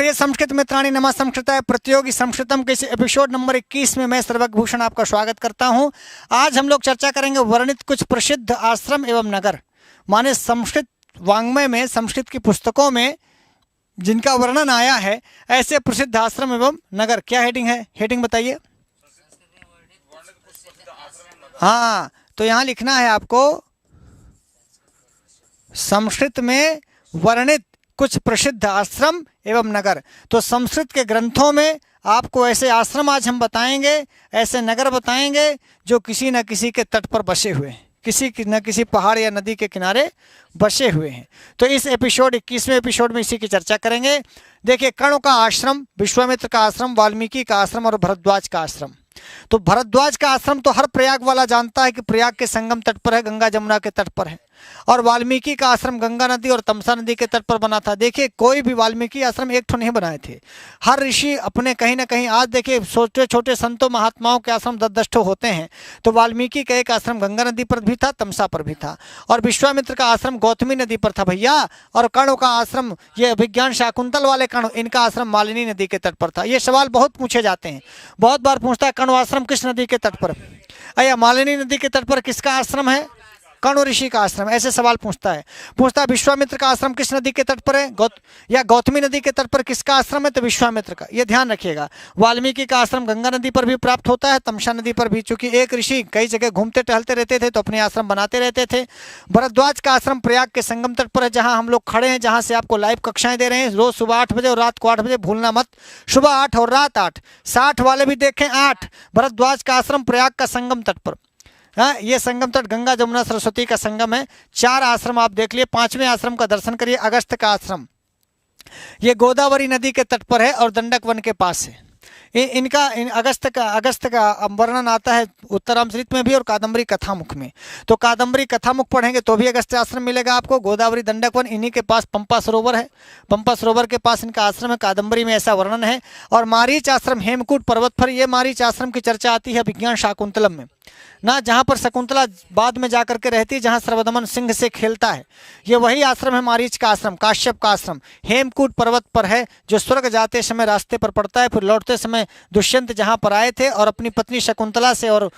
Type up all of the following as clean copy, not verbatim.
प्रिय संस्कृत मित्राणि नमः संस्कृताय प्रतियोगी संस्कृतम के एपिसोड नंबर 21 में मैं सर्वज्ञभूषण आपका स्वागत करता हूं। आज हम लोग चर्चा करेंगे वर्णित कुछ प्रसिद्ध आश्रम एवं नगर, माने संस्कृत वाङ्मय में, संस्कृत की पुस्तकों में जिनका वर्णन आया है, ऐसे प्रसिद्ध आश्रम एवं नगर। क्या हेडिंग है? हेडिंग बताइए। हाँ, तो यहाँ लिखना है आपको संस्कृत में वर्णित कुछ प्रसिद्ध आश्रम एवं नगर। तो संस्कृत के ग्रंथों में आपको ऐसे आश्रम आज हम बताएंगे, ऐसे नगर बताएंगे जो किसी न किसी के तट पर बसे हुए हैं, किसी न किसी पहाड़ या नदी के किनारे बसे हुए हैं। तो इस एपिसोड 21वें एपिसोड में इसी की चर्चा करेंगे। देखिए, कर्ण का आश्रम, विश्वामित्र का आश्रम, वाल्मीकि का आश्रम और भरद्वाज का आश्रम। तो भरद्वाज का आश्रम तो हर प्रयाग वाला जानता है कि प्रयाग के संगम तट पर है, गंगा जमुना के तट पर है। और वाल्मीकि का आश्रम गंगा नदी और तमसा नदी के तट पर बना था। देखिए, कोई भी वाल्मीकि आश्रम एक ठो नहीं बनाए थे, हर ऋषि अपने कहीं ना कहीं, आज देखिए छोटे छोटे संतों महात्माओं के आश्रम 10-10 ठो होते हैं। तो वाल्मीकि का एक आश्रम गंगा नदी पर भी था, तमसा पर भी था। और विश्वामित्र का आश्रम गौतमी नदी पर था भैया। और कर्ण का आश्रम, ये विज्ञान शाकुंतल वाले कर्ण, इनका आश्रम मालिनी नदी के तट पर था। ये सवाल बहुत पूछे जाते हैं, बहुत बार पूछता है कर्ण आश्रम किस नदी के तट पर? अया मालिनी नदी के तट पर किसका आश्रम है? कर्ण ऋषि का आश्रम। ऐसे सवाल पूछता है। विश्वामित्र का आश्रम किस नदी के तट पर है? या गौतमी नदी के तट पर किसका आश्रम है? तो विश्वामित्र का। ये ध्यान रखिएगा। वाल्मीकि का आश्रम गंगा नदी पर भी प्राप्त होता है, तमसा नदी पर भी, चूंकि एक ऋषि कई जगह घूमते टहलते रहते थे तो अपने आश्रम बनाते रहते थे। भरद्वाज का आश्रम प्रयाग के संगम तट पर है, जहाँ हम लोग खड़े हैं, जहाँ से आपको लाइव कक्षाएं दे रहे हैं रोज सुबह 8 बजे और रात को 8 बजे, भूलना मत। सुबह 8 और रात 8, 60 वाले भी देखें 8। भरद्वाज का आश्रम प्रयाग का संगम तट पर। हाँ, ये संगम तट गंगा जमुना सरस्वती का संगम है। 4 आश्रम आप देख लिए। 5वें आश्रम का दर्शन करिए, अगस्त का आश्रम। ये गोदावरी नदी के तट पर है और दंडक वन के पास है। अगस्त का वर्णन आता है उत्तरामृत में भी और कादम्बरी कथामुख में। तो कादम्बरी कथामुख पढ़ेंगे तो भी अगस्त आश्रम मिलेगा आपको। गोदावरी दंडक वन, इन्हीं के पास पंपा सरोवर है, पंपा सरोवर के पास इनका आश्रम है। कादम्बरी में ऐसा वर्णन है। और मारीच आश्रम हेमकूट पर्वत पर, ये मारीच आश्रम की चर्चा आती है विज्ञान शाकुंतलम में ना, जहाँ पर शकुंतला बाद में जाकर के रहती है, जहाँ सर्वदमन सिंह से खेलता है। ये वही आश्रम है मारीच का आश्रम। काश्यप का आश्रम हेमकूट पर्वत पर है, जो स्वर्ग जाते समय रास्ते पर पड़ता है। फिर लौटते समय दुष्यंत जहाँ पर आए थे और अपनी पत्नी शकुंतला से और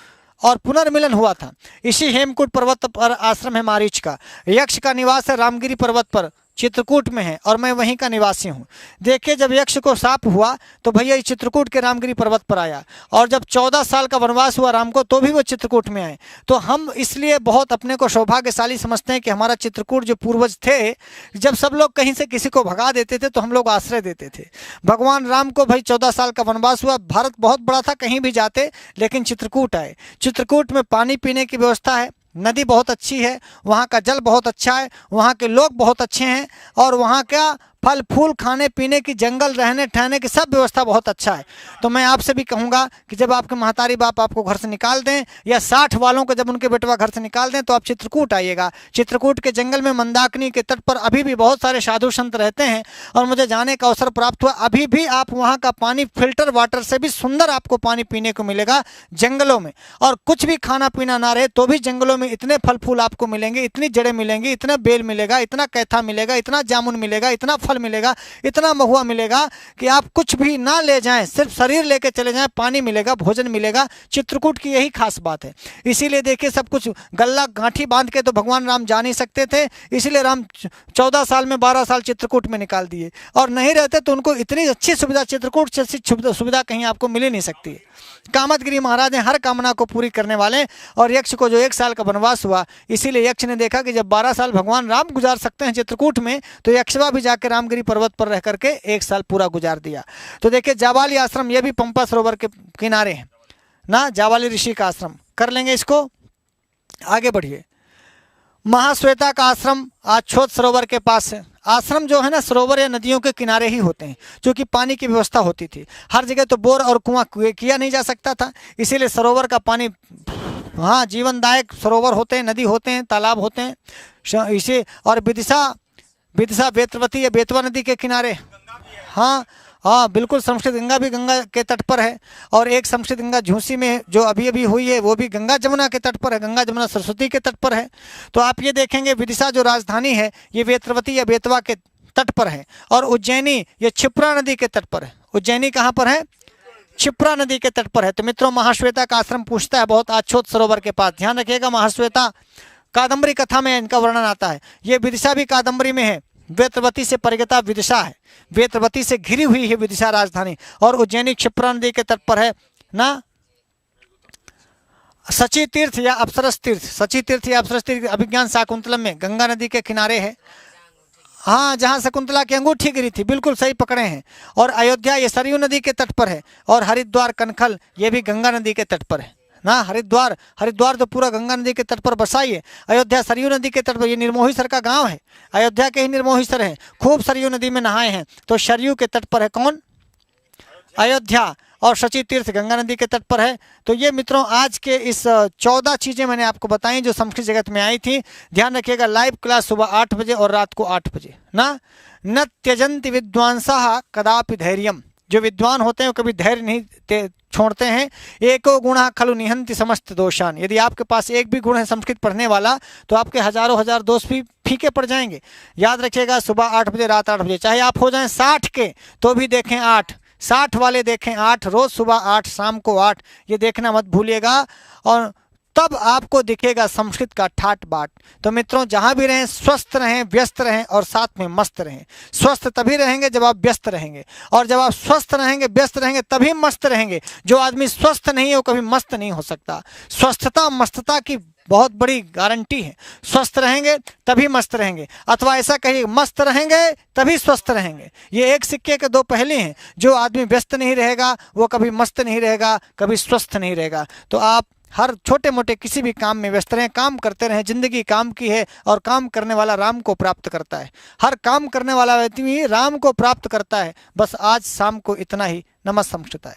पुनर्मिलन हुआ था, इसी हेमकूट पर्वत पर आश्रम है मारीच का। यक्ष का निवास है रामगिरी पर्वत पर, चित्रकूट में है, और मैं वहीं का निवासी हूँ। देखिए, जब यक्ष को शाप हुआ तो भैया ये चित्रकूट के रामगिरी पर्वत पर आया। और जब 14 साल का वनवास हुआ राम को, तो भी वो चित्रकूट में आए। तो हम इसलिए बहुत अपने को सौभाग्यशाली समझते हैं कि हमारा चित्रकूट जो पूर्वज थे, जब सब लोग कहीं से किसी को भगा देते थे तो हम लोग आश्रय देते थे। भगवान राम को भाई 14 साल का वनवास हुआ, भारत बहुत बड़ा था, कहीं भी जाते, लेकिन चित्रकूट आए। चित्रकूट में पानी पीने की व्यवस्था है, नदी बहुत अच्छी है, वहाँ का जल बहुत अच्छा है, वहाँ के लोग बहुत अच्छे हैं, और वहाँ का फल फूल खाने पीने की, जंगल रहने ठहरने की सब व्यवस्था बहुत अच्छा है। तो मैं आपसे भी कहूँगा कि जब आपके महतारी बाप आपको घर से निकाल दें, या 60 वालों को जब उनके बेटवा घर से निकाल दें, तो आप चित्रकूट आइएगा। चित्रकूट के जंगल में मंदाकिनी के तट पर अभी भी बहुत सारे साधु संत रहते हैं, और मुझे जाने का अवसर प्राप्त हुआ। अभी भी आप वहाँ का पानी फिल्टर वाटर से भी सुंदर आपको पानी पीने को मिलेगा जंगलों में। और कुछ भी खाना पीना ना रहे तो भी जंगलों में इतने फल फूल आपको मिलेंगे, इतनी जड़ें मिलेंगी, इतना बेल मिलेगा, इतना कैथा मिलेगा, इतना जामुन मिलेगा, इतना फल मिलेगा, इतना महुआ मिलेगा कि आप कुछ भी ना ले जाएं, सिर्फ शरीर लेके चले जाएं, पानी मिलेगा, भोजन मिलेगा। चित्रकूट की यही खास बात है। इसीलिए देखिए, सब कुछ गल्ला गांठी बांध के तो भगवान राम जा नहीं सकते थे, इसीलिए राम 14 साल में 12 साल चित्रकूट में निकाल दिए। और नहीं रहते तो उनको इतनी अच्छी सुविधा, चित्रकूट जैसी सुविधा कहीं आपको मिल ही नहीं सकती है। कामतगिरी महाराज हैं हर कामना को पूरी करने वाले। और यक्ष को जो 1 साल का वनवास हुआ, इसीलिए यक्ष ने देखा कि जब 12 साल भगवान राम गुजार सकते हैं चित्रकूट में, तो यक्षवा भी जाकर रामगिरी पर्वत पर रह करके 1 साल पूरा गुजार दिया। तो देखिए, जाबाली आश्रम, ये भी पंपा सरोवर के किनारे है ना, जाबाली ऋषि का आश्रम। कर लेंगे इसको, आगे बढ़िए। महाश्वेता का आश्रम आच्छोद सरोवर के पास है। आश्रम जो है ना, सरोवर या नदियों के किनारे ही होते हैं, क्योंकि पानी की व्यवस्था होती थी। हर जगह तो बोर और कुआं किया नहीं जा सकता था, इसीलिए सरोवर का पानी, हाँ, जीवनदायक सरोवर होते हैं, नदी होते हैं, तालाब होते हैं इसे। और विदिशा बेतवती या बेतवा नदी के किनारे, हाँ हाँ बिल्कुल, संस्कृत गंगा भी गंगा के तट पर है। और एक संस्कृत गंगा झूसी में जो अभी अभी हुई है, वो भी गंगा जमुना के तट पर है, गंगा जमुना सरस्वती के तट पर है। तो आप ये देखेंगे, विदिशा जो राजधानी है, ये बेतवती या बेतवा के तट पर है। और उज्जैनी ये क्षिप्रा नदी के तट पर है। उज्जैनी कहाँ पर है? क्षिप्रा नदी के तट पर है। तो मित्रों महाश्वेता का आश्रम पूछता है बहुत आच्छोद सरोवर के पास। ध्यान रखिएगा, महाश्वेता कादम्बरी कथा में इनका वर्णन आता है। ये विदिशा भी कादम्बरी में है। वेत्रवती से परिगता विदिशा है, वेत्रवती से घिरी हुई है विदिशा राजधानी। और उज्जैनी क्षिप्रा नदी के तट पर है ना। सची तीर्थ या अप्सरस तीर्थ, सची तीर्थ या अप्सरस तीर्थ अभिज्ञान शाकुंतलम में गंगा नदी के किनारे है। हाँ, जहाँ शकुंतला की अंगूठी गिरी थी, बिल्कुल सही पकड़े हैं। और अयोध्या ये सरयू नदी के तट पर है। और हरिद्वार कनखल ये भी गंगा नदी के तट पर है ना। हरिद्वार तो पूरा गंगा नदी के तट पर बसा ही है। अयोध्या सरयू नदी के तट पर, ये निर्मोही सर का गांव है, अयोध्या के ही निर्मोही सर हैं, खूब सरयू नदी में नहाए हैं। तो सरयू के तट पर है कौन? अयोध्या। और शची तीर्थ गंगा नदी के तट पर है। तो ये मित्रों आज के इस 14 चीज़ें मैंने आपको बताई जो संस्कृत जगत में आई थी। ध्यान रखिएगा, लाइव क्लास सुबह 8 बजे और रात को 8 बजे ना। न त्यजंति विद्वांसः कदापि धैर्यम, जो विद्वान होते हैं वो कभी धैर्य नहीं छोड़ते हैं। एको गुणः खलु निहंति समस्त दोषान, यदि आपके पास एक भी गुण है संस्कृत पढ़ने वाला तो आपके हजारों हजार दोस्त भी फीके पड़ जाएंगे। याद रखिएगा, सुबह 8 बजे रात 8 बजे, चाहे आप हो जाएं 60 के तो भी देखें 8, 60 वाले देखें 8, रोज सुबह 8 शाम को 8, ये देखना मत भूलिएगा। और तब आपको दिखेगा संस्कृत का ठाट बाट। तो मित्रों जहाँ भी रहें स्वस्थ रहें, व्यस्त रहें और साथ में मस्त रहें। स्वस्थ तभी रहेंगे जब आप व्यस्त रहेंगे, और जब आप स्वस्थ रहेंगे व्यस्त रहेंगे तभी मस्त रहेंगे। जो आदमी स्वस्थ नहीं है वो कभी मस्त नहीं हो सकता। स्वस्थता मस्तता की बहुत बड़ी गारंटी है। स्वस्थ रहेंगे तभी मस्त रहेंगे, अथवा ऐसा कहिए मस्त रहेंगे तभी स्वस्थ रहेंगे। ये एक सिक्के के दो पहलू हैं। जो आदमी व्यस्त नहीं रहेगा वो कभी मस्त नहीं रहेगा, कभी स्वस्थ नहीं रहेगा। तो आप हर छोटे मोटे किसी भी काम में व्यस्त रहें, काम करते रहें। जिंदगी काम की है और काम करने वाला राम को प्राप्त करता है। हर काम करने वाला व्यक्ति राम को प्राप्त करता है। बस आज शाम को इतना ही। नमस्ते संस्कृताय।